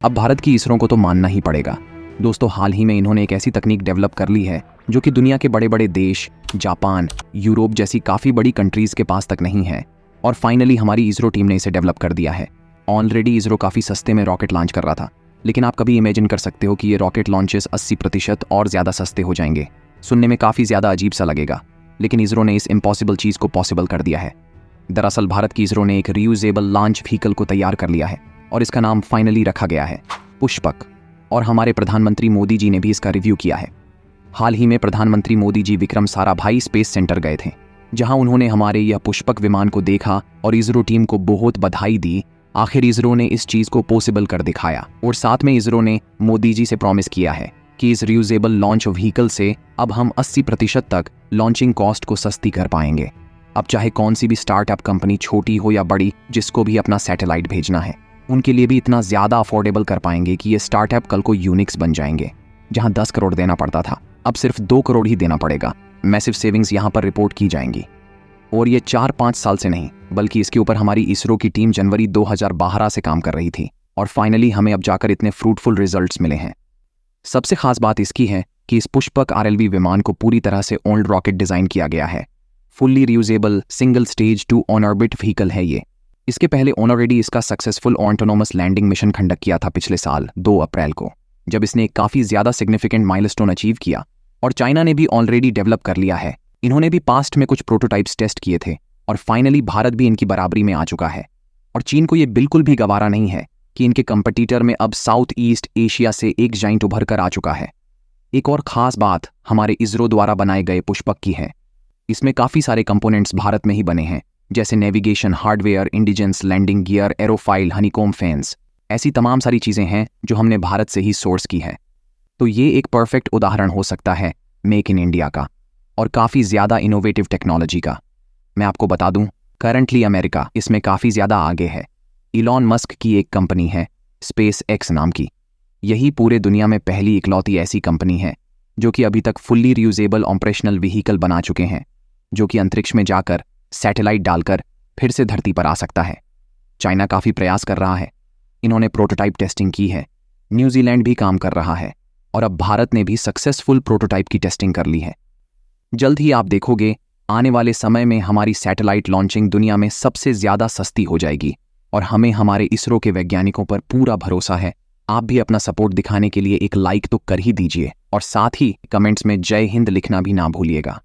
अब भारत की इसरो को तो मानना ही पड़ेगा। दोस्तों, हाल ही में इन्होंने एक ऐसी तकनीक डेवलप कर ली है जो कि दुनिया के बड़े बड़े देश, जापान, यूरोप जैसी काफ़ी बड़ी कंट्रीज़ के पास तक नहीं है। और फाइनली हमारी इसरो टीम ने इसे डेवलप कर दिया है। ऑलरेडी इसरो काफ़ी सस्ते में रॉकेट लॉन्च कर रहा था, लेकिन आप कभी इमेजिन कर सकते हो कि ये रॉकेट लॉन्चेस 80% और ज़्यादा सस्ते हो जाएंगे। सुनने में काफ़ी ज़्यादा अजीब सा लगेगा, लेकिन इसरो ने इस इम्पॉसिबल चीज़ को पॉसिबल कर दिया है। दरअसल भारत की इसरो ने एक रीयूजेबल लॉन्च व्हीकल को तैयार कर लिया है और इसका नाम फाइनली रखा गया है पुष्पक। और हमारे प्रधानमंत्री मोदी जी ने भी इसका रिव्यू किया है। हाल ही में प्रधानमंत्री मोदी जी विक्रम साराभाई स्पेस सेंटर गए थे, जहां उन्होंने हमारे यह पुष्पक विमान को देखा और इसरो टीम को बहुत बधाई दी। आखिर इसरो ने इस चीज़ को पॉसिबल कर दिखाया। और साथ में इसरो ने मोदी जी से प्रॉमिस किया है कि इस रियूजेबल लॉन्च व्हीकल से अब हम 80% तक लॉन्चिंग कॉस्ट को सस्ती कर पाएंगे। अब चाहे कौन सी भी स्टार्टअप कंपनी छोटी हो या बड़ी, जिसको भी अपना सैटेलाइट भेजना है, उनके लिए भी इतना ज़्यादा अफोर्डेबल कर पाएंगे कि ये स्टार्टअप कल को यूनिक्स बन जाएंगे। जहां 10 करोड़ देना पड़ता था, अब सिर्फ 2 करोड़ ही देना पड़ेगा। मैसिव सेविंग्स यहाँ पर रिपोर्ट की जाएंगी। और ये 4-5 साल से नहीं, बल्कि इसके ऊपर हमारी इसरो की टीम जनवरी 2012 से काम कर रही थी और फाइनली हमें अब जाकर इतने फ्रूटफुल रिजल्ट्स मिले हैं। सबसे खास बात इसकी है कि इस पुष्पक RLV विमान को पूरी तरह से ओल्ड रॉकेट डिज़ाइन किया गया है। Fully reusable single stage to on orbit vehicle है ये। इसके पहले ऑलरेडी इसका successful autonomous landing mission conduct किया था पिछले साल 2 अप्रैल को, जब इसने एक काफ़ी ज़्यादा सिग्निफिकेंट माइलस्टोन अचीव किया। और चाइना ने भी ऑलरेडी डेवलप कर लिया है। इन्होंने भी पास्ट में कुछ प्रोटोटाइप्स टेस्ट किए थे और फाइनली भारत भी इनकी बराबरी में आ चुका है। और चीन को ये बिल्कुल भी गवारा नहीं है कि इनके कंपटीटर में अब साउथ ईस्ट एशिया से एक जाइंट उभर कर आ चुका है। एक और ख़ास बात हमारे इसरो द्वारा बनाए गए पुष्पक की है। इसमें काफ़ी सारे कंपोनेंट्स भारत में ही बने हैं, जैसे navigation hardware, indigenous landing gear, aerofoil, honeycomb fans. ऐसी तमाम सारी चीज़ें हैं जो हमने भारत से ही सोर्स की है। तो ये एक परफेक्ट उदाहरण हो सकता है मेक इन इंडिया का और काफ़ी ज़्यादा इनोवेटिव टेक्नोलॉजी का। मैं आपको बता दूं, करंटली अमेरिका इसमें काफ़ी ज़्यादा आगे है। इलॉन मस्क की एक कंपनी है स्पेस एक्स नाम की। यही पूरे दुनिया में पहली इकलौती ऐसी कंपनी है जो कि अभी तक फुल्ली रियूजेबल ऑपरेशनल व्हीकल बना चुके हैं, जो कि अंतरिक्ष में जाकर सैटेलाइट डालकर फिर से धरती पर आ सकता है। चाइना काफ़ी प्रयास कर रहा है, इन्होंने प्रोटोटाइप टेस्टिंग की है। न्यूजीलैंड भी काम कर रहा है और अब भारत ने भी सक्सेसफुल प्रोटोटाइप की टेस्टिंग कर ली है। जल्द ही आप देखोगे आने वाले समय में हमारी सैटेलाइट लॉन्चिंग दुनिया में सबसे ज़्यादा सस्ती हो जाएगी। और हमें हमारे इसरो के वैज्ञानिकों पर पूरा भरोसा है। आप भी अपना सपोर्ट दिखाने के लिए एक लाइक तो कर ही दीजिए और साथ ही कमेंट्स में जय हिंद लिखना भी ना भूलिएगा।